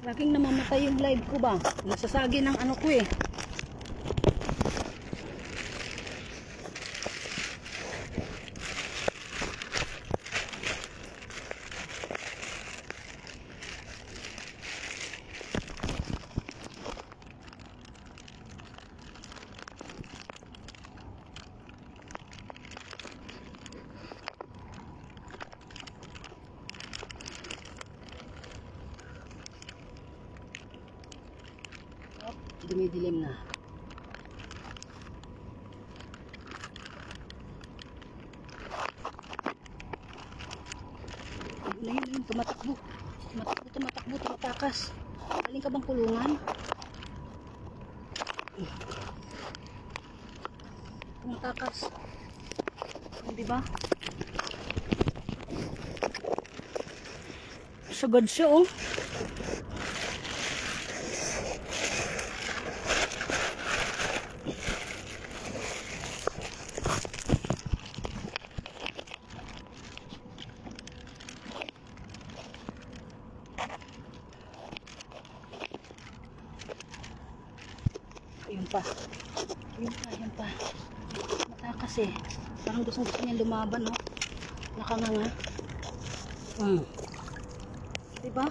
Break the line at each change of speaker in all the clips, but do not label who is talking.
Laging namamatay yung live ko ba? Nasasagi ng ano ko eh. Dumidilim na. Yun, tumatakbo. Tumatakas. Galing ka bang kulungan? Tumatakas. Di ba? Sagad siya oh. Ayun pa. Matakas eh. Parang gusto niya lumaban, no? Nakanganga. Diba?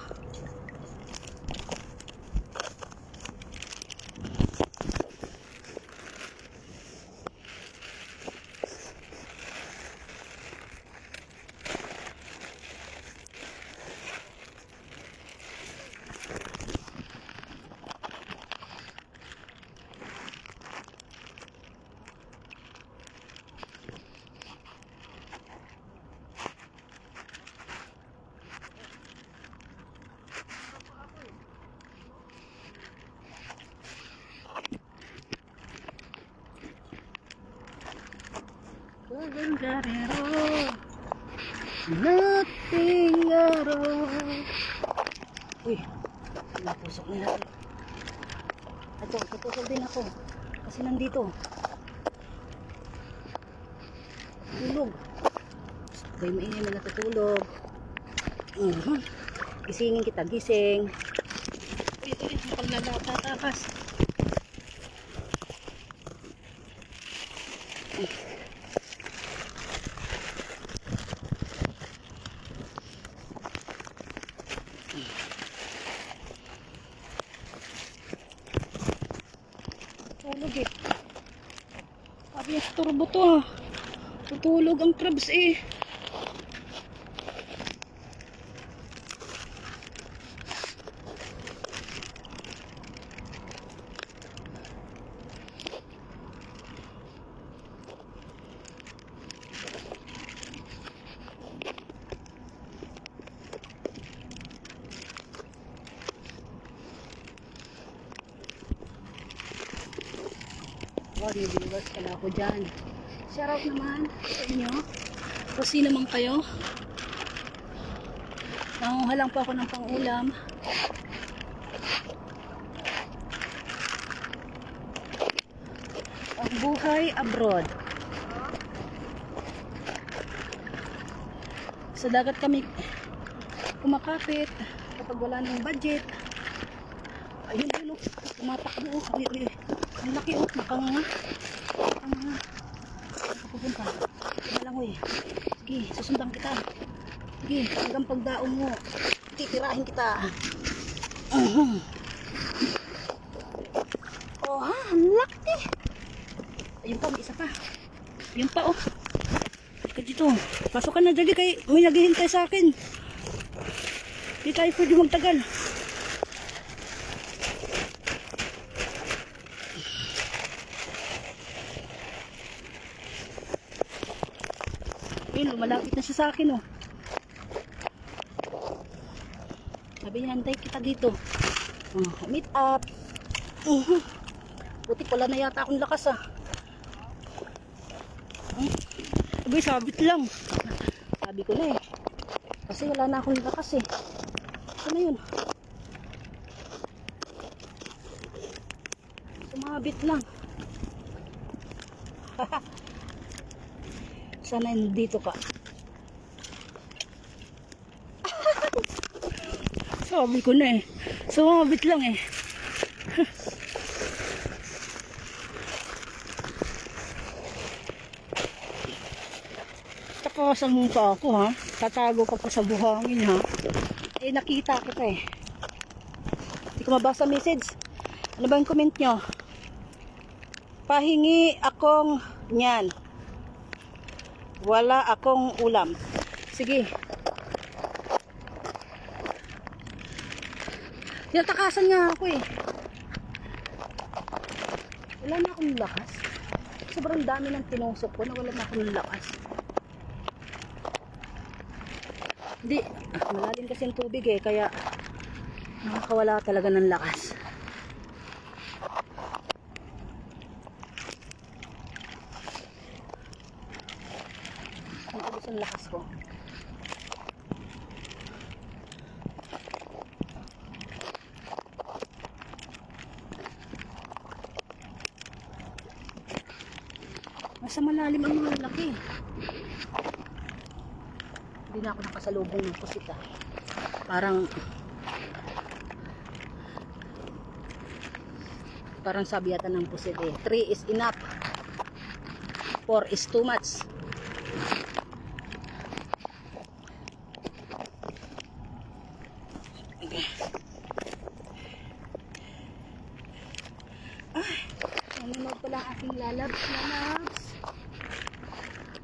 Nothing at all. Uy, napusok nila. Ito, putusok din ako. Kasi nandito. Tulog. Sabay maingay na natutulog. Gisingin kita, gising. Ito rin, paglalatakas. Tulog eh. Sabi yung turbo to ah. Tutulog ang crabs eh. Viewers pala ako dyan. Shout out naman sa inyo. Kung sino man kayo. Nanguha lang po ako ng pang-ulam. Ang buhay abroad. Sa dagat kami kumakapit kapag wala nang budget. Ayun yun o. Tumatakbo o. Ang laki o. Nakanganga. Pupunta. Kaya lang uy. Sige, susundan kita. Sige, hanggang pagdaong mo. Titirahin kita. Oh ha, ang laki. Ayun pa, may isa pa. Ayun pa oh. Ika dito. Pasok ka na dyan kay may naghihintay sa akin. Di tayo pwede magtagal. Ayun, lumalapit na siya sa akin oh. Sabi niya, hantay kita dito. Meet up. Buti pala na yata akong lakas ah. Sabi, sabit lang. Sabi ko na eh. Kasi wala na akong lakas eh. Ano yun? Sumabit lang. Sana nandito ka. Sabi ko na eh. Sumabit lang eh. Takasan mo pa ako ha. Tatago ka pa sa buhangin ha. Eh nakita kita eh. Hindi ko mabasa message. Ano ba yung comment nyo? Pahingi akong nyan. Wala akong ulam. Sige. Tinatakasan nga ako eh. Wala na akong lakas. Sobrang dami ng tinusok ko na wala na akong lakas. Hindi. Malalim kasi yung tubig eh. Kaya nakakawala talaga ng lakas. Ang ang lakas ko. Nasa malalim ang mga laki. Hindi na ako nakasalubong ng pusit ah. Parang sabi yata ng pusit eh. 3 is enough. 4 is too much. Okay. Nanonood pala ang aking lalabs.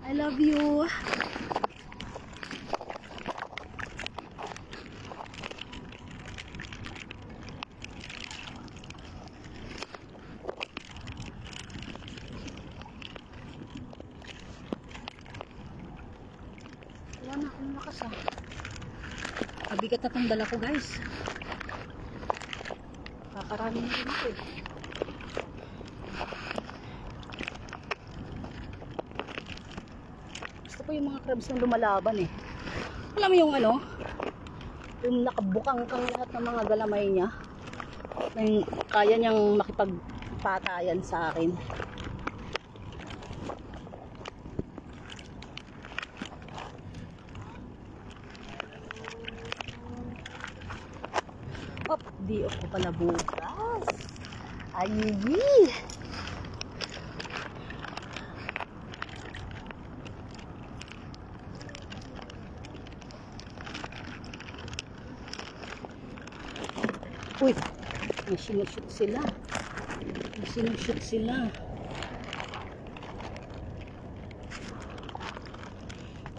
I love you. Wala na akong lakas ah. Mabigat na itong dala ko guys. Kakarami na rin ito eh. Gusto ko yung mga crabs na lumalaban eh. Alam mo yung ano? Yung nakabukang kang lahat ng mga galamay niya. Na yung kaya niyang makipagpatayan sa akin. Di ako pala bukas. Ayy! Uy! May sinushoot sila.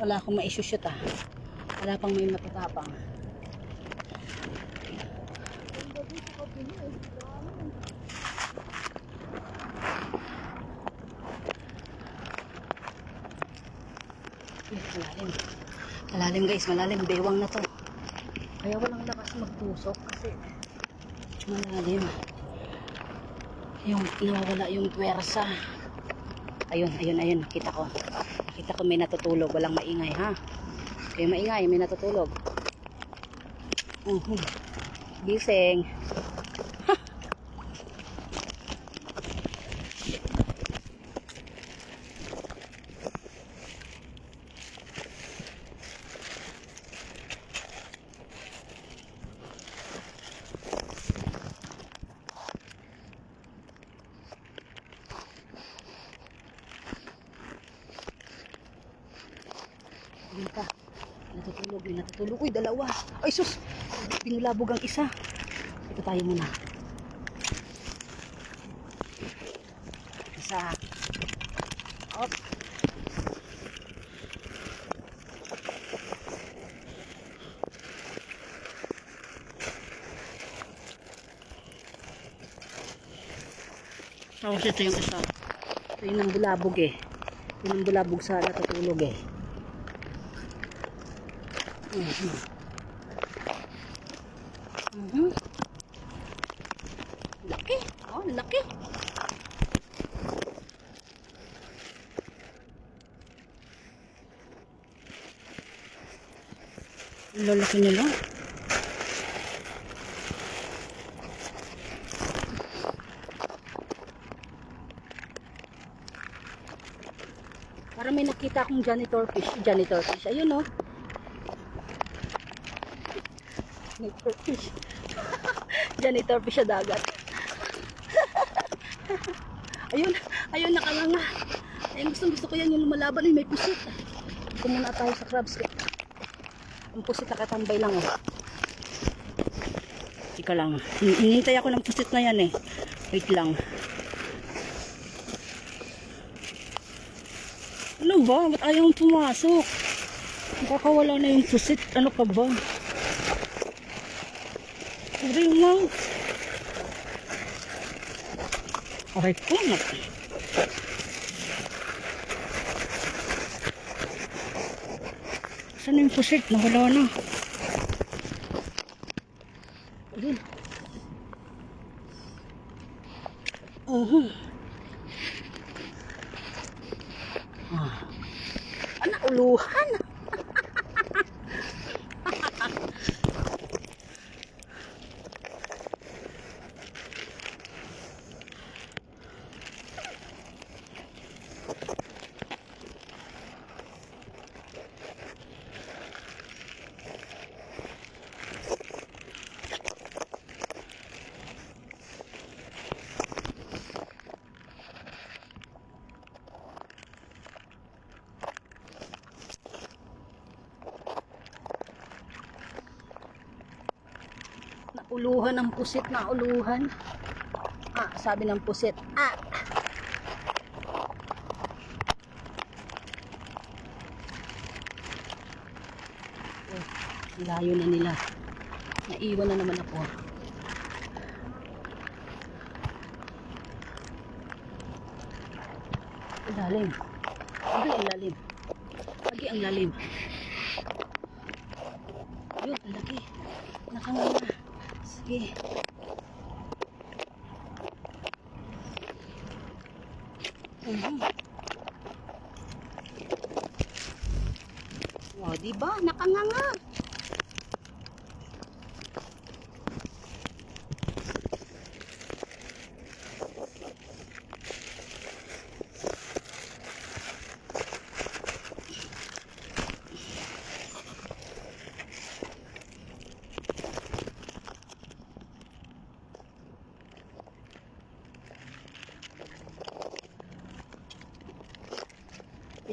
Wala akong maisushoot ah. Wala pang may matatapang. Malalim guys, malalim. Bewang na to. Kaya walang lakas magtusok kasi malalim. Yung nawawala yung puwersa. Ayun. Nakita ko may natutulog. Walang maingay ha. Kaya maingay, may natutulog. Gising. May natutulog. Uy, dalawa. Ay, sus! Pinulabog ang isa. Ito tayo muna. Isa. Op. Tapos ito yung isa. Ito yung bulabog eh. Yung bulabog sa natutulog eh. Laki. Oh, laki. Lalaki nila. Parang may nakita akong janitor fish. Ayun oh. Janitor fish. Janitor fish sa dagat. Ayun, ayun nakanganga. Ay gusto ko yan yung lumalaban ay may pusit. Ito muna tayo sa crabs. Ang pusit nakatambay lang oh. Ika lang. Hinintay ako ng pusit na yan eh. Wait lang. Ano ba? Ba't ayaw pumasok? Nakakawala na yung pusit. Ano ka ba? Ring lang. Okay po nga. Saan yung pusit? Nawala na. Ayun. Anak, uluhan. Uluhan ng pusit na uluhan. Sabi ng pusit. Layo na nila. Naiwan na naman ako. Lalim. Lagi ang lalim. Lagi ang lalim. Yun, ang laki. Nakanganga. Sige. Wow, diba? Nakanganga.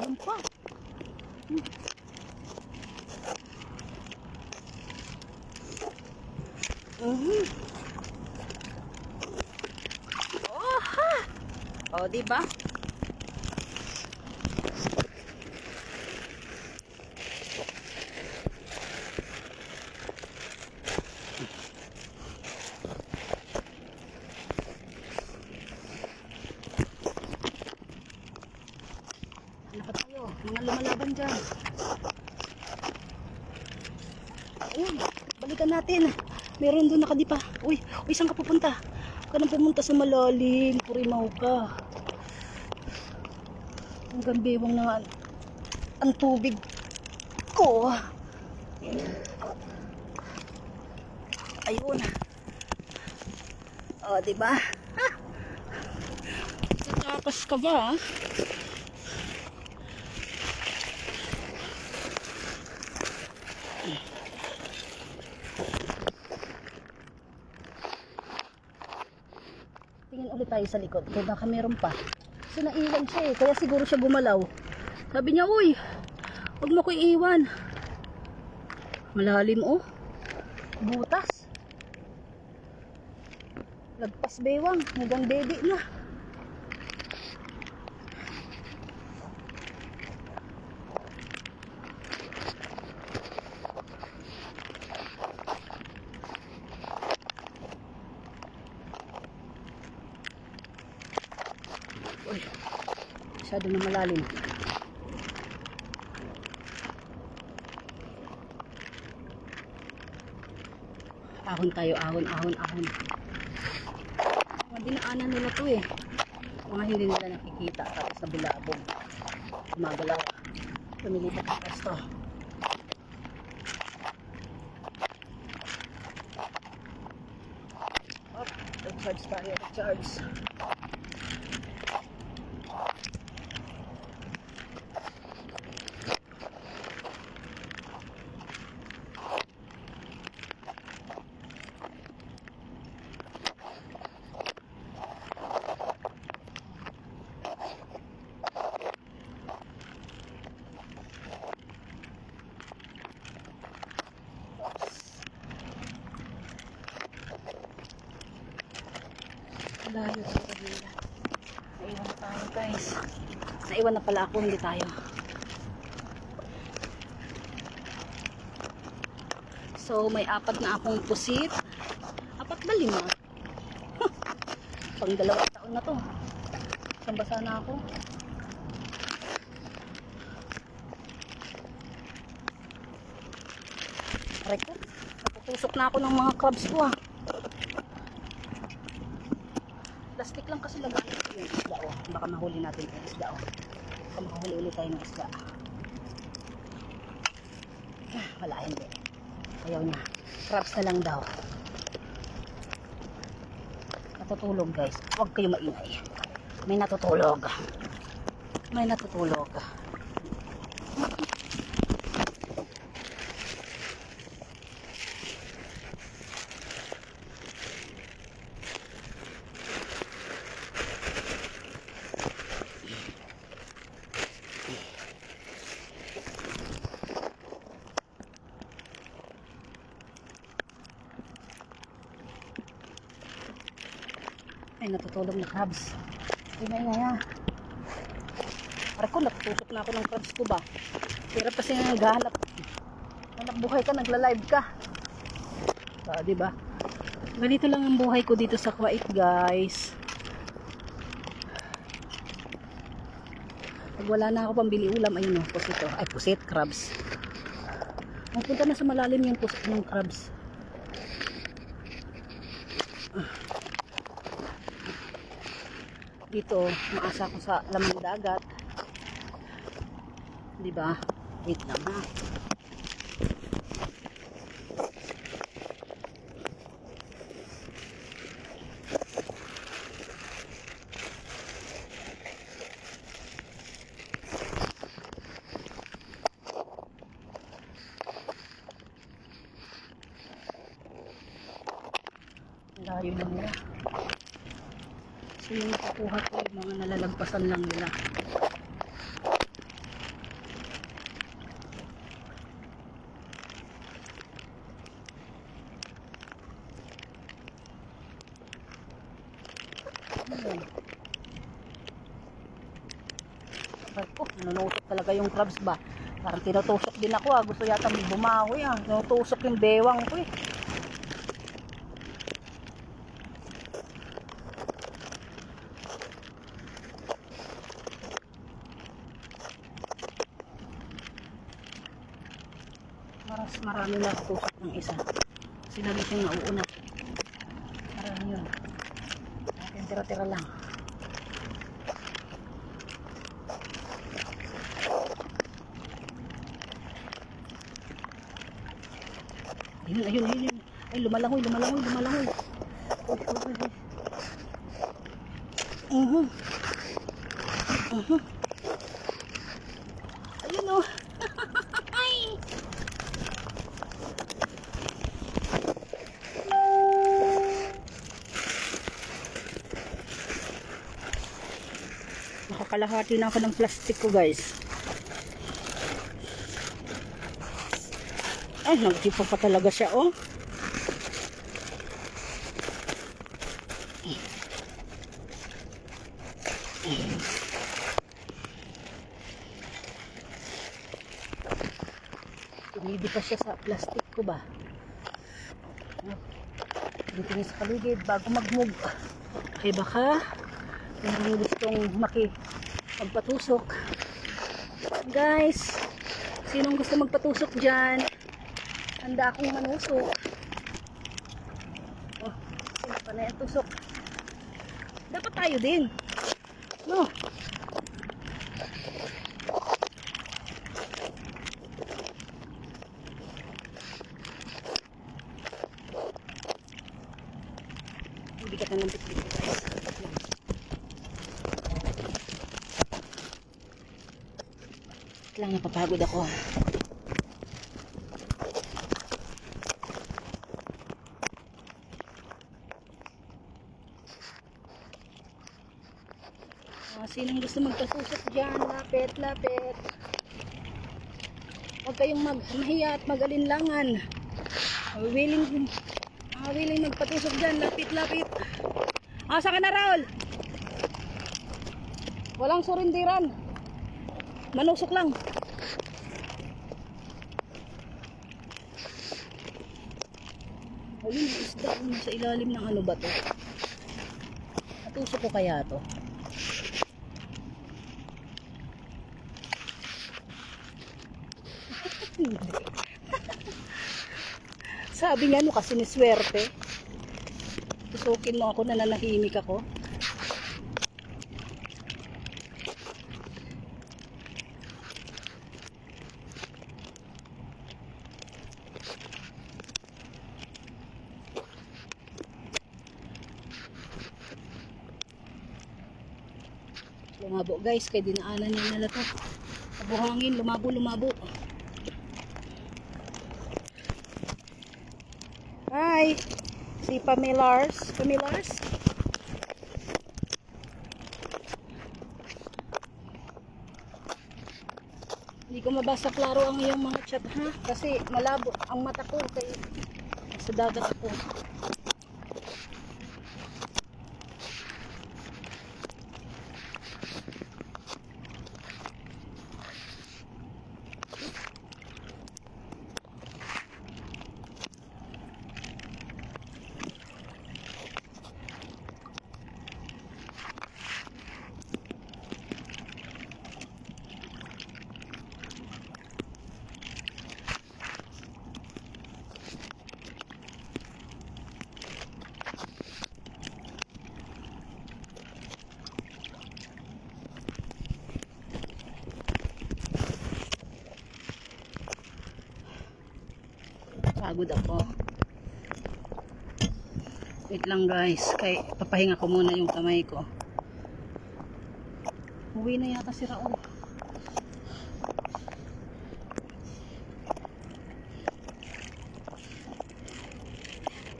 Ayan pa. Oh, diba? Ano pa tayo? Mga lumalaban dyan. Ayun, balikan natin. Meron doon nakadipa. Uy, saan ka pupunta? Huwag ka nang pumunta sa malalim. Purimaw ka. Hanggang bewang na ang tubig ko. Ayun. O, diba? Tatakas ka ba? Tingin ulit tayo sa likod. Kaya baka meron pa. Kasi naiwan siya eh. Kaya siguro siya gumalaw. Sabi niya, uy, huwag mo ko iiwan. Malalim oh. Butas. Lagpas bewang. Hanggang dede na. Uy, masyado na malalim. Ahon tayo, ahon. Mga dinaanan nila to eh. Mga hindi nila nakikita tapos sa bilabog. Gumagalaw. Lumilipat ang pasto. Recharge tayo, recharge. Layo tayo kanila. Naiwan na tayo guys. Naiwan na pala ako, hindi tayo. So may 4 na akong pusit. 4 ba 5? Pang 2 taon na to. Isang basa na ako. Aray ko. Naputusok na ako ng mga crabs ko ah. Plastic lang kasi lagaan ko yung isda oh. Baka mahuli natin yung isda oh. Baka mahuli ulit tayo ng isda. Wala, hindi. Ayaw niya. Crabs na lang daw. Natutulog guys. Huwag kayo maingay. May natutulog. May natutulog. Ay, natutulog na crabs. Ingay nga ya. Para ko, natutusok na ako ng crabs ko ba? Pero kasi nga naghahanap. Hanap buhay ka, nagla-live ka. Diba? Ganito lang ang buhay ko dito sa Kuwait, guys. Pag wala na ako pambili ulam, ayun o, pusit o. Ay, pusit, crabs. Magpunta na sa malalim yung pusit ng crabs. Dito, maasa ko sa lamang dagat. Diba? Wait lang ha. Layo lang nila. So yung nakukuha ko yung mga nalalagpasan lang nila. Ko, nanutusok talaga yung crabs ba? Parang tinutusok din ako ah. Gusto yata bumawi ah. Nanutusok yung bewang ko eh. Marami na tusok ng isa. Sinabi siyang nauuna. Marami yun. Atin tira-tira lang. Ayun. Ay, lumalangoy. Ayun o. Nakakalahati na ako ng plastic ko guys. Ay, nagtipa pa talaga siya oh. Tumidi pa siya sa plastic ko ba? Dito niya sa paligid bago magmug. Ay baka meron gustong magpatusok. Guys, sinong gusto magpatusok dyan? Handa akong manusok. Oh, sino pa na yung tusok? Dapat tayo din. No? Bigat na ng bitbit guys. Lang napapagod ako. Sinong gusto magpasusok dyan? Lapit. Huwag kayong mahiya at mag-alinlangan. Willing magpatusok dyan. Lapit. Asa ka na, Raul? Walang surindiran. Manusok lang. Ayun, isda sa ilalim ng ano ba to? Natusok ko kaya to? Sabi nga no kasi ni swerte. Tusukin mo ako, nananahimik ako. Lumabo guys, kay dinaanan niya nila to. Buhangin, lumabo. Hi! Si Pamilars. Hindi ko mabasa klaro ang iyong mga chat ha. Kasi malabo ang mata ko kay sa dagat ako. Pagod ako. Wait lang guys, kay papahinga ko muna yung kamay ko. Uwi na yata si Raul.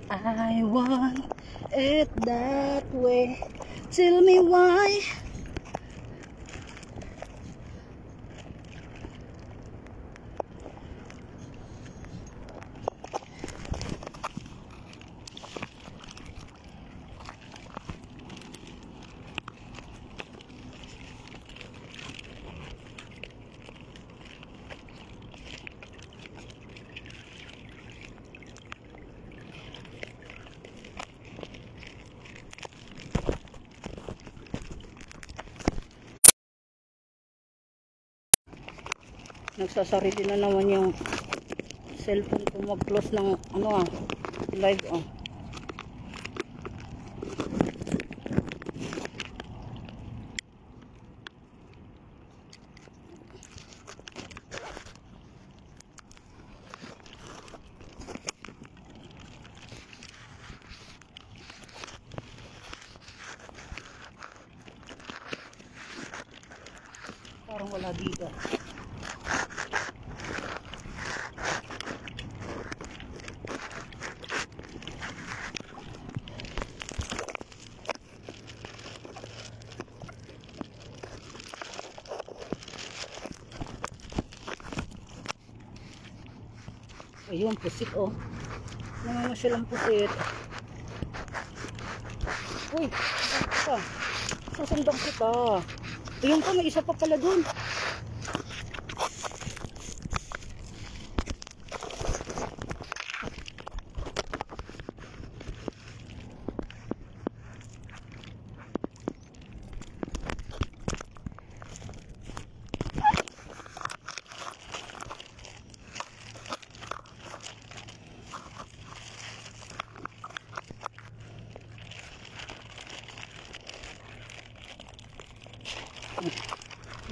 I want it that way. Tell me why. Nagsasarili na naman yung cellphone ko mag-close ng ano live parang wala dito. Ayun, pusit namamasyal ang pusit. Uy, pa. Susundan kita. Ayun pa, may isa pa pala dun.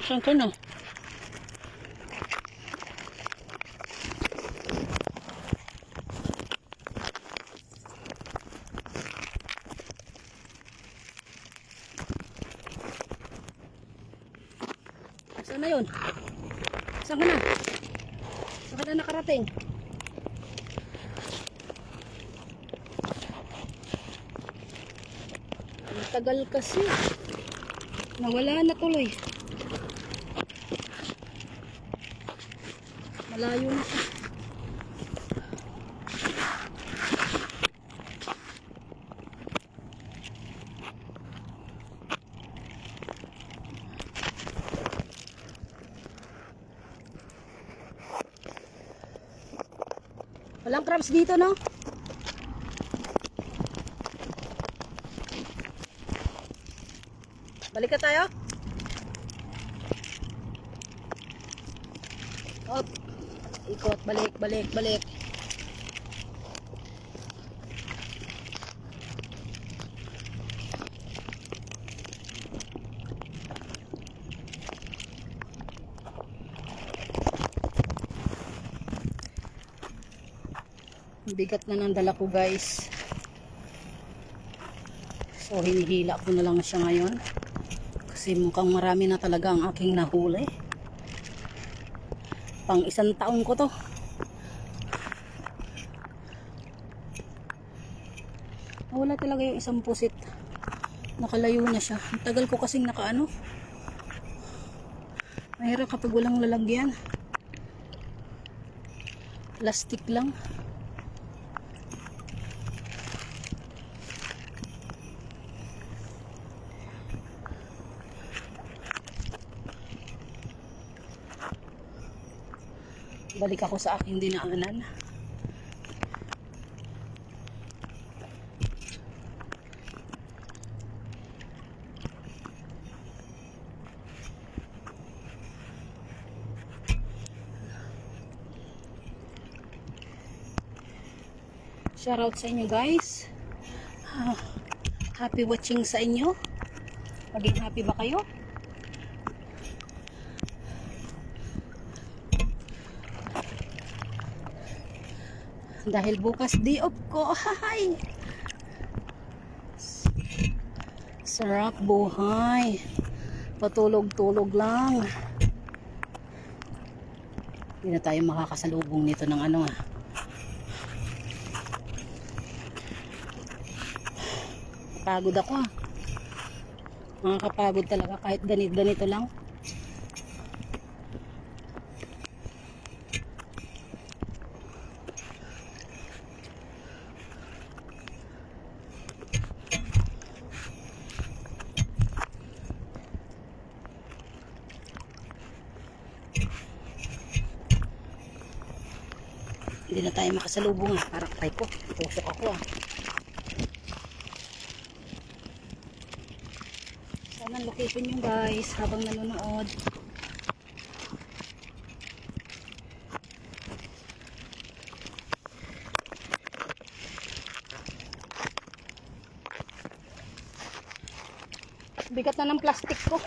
Saan ka na? Saan na yun? Saan ka na? Saan ka na nakarating? Ang tagal kasi. Nawala na tuloy. Malayo na siya. Walang crabs dito, no? Balik ka tayo. Op. Ikot, balik, balik, balik. Bigat na ng dala ko, guys. So hinihila ko na lang siya ngayon kasi mukhang marami na talaga ang aking nahuli. Pang 1 taon ko to. Wala talaga yung isang pusit. Nakalayo na siya. Ang tagal ko kasing nakaano. Mahirap kapag walang lalagyan. Plastic lang. Balik ako sa aking dinaanan. Shoutout sa inyo, guys. Happy watching sa inyo. Maging happy ba kayo? Dahil bukas day off ko. Hay! Sarap buhay. Patulog-tulog lang. Hindi na tayo makakasalubong nito ng ano ah. Pagod ako ah. Nakakapagod talaga kahit ganito lang. Hindi na tayo makasalubong ah. Parang try ko. Tusok ako ah. Sana location nyo guys habang nanonood. Bigat na ng plastic ko.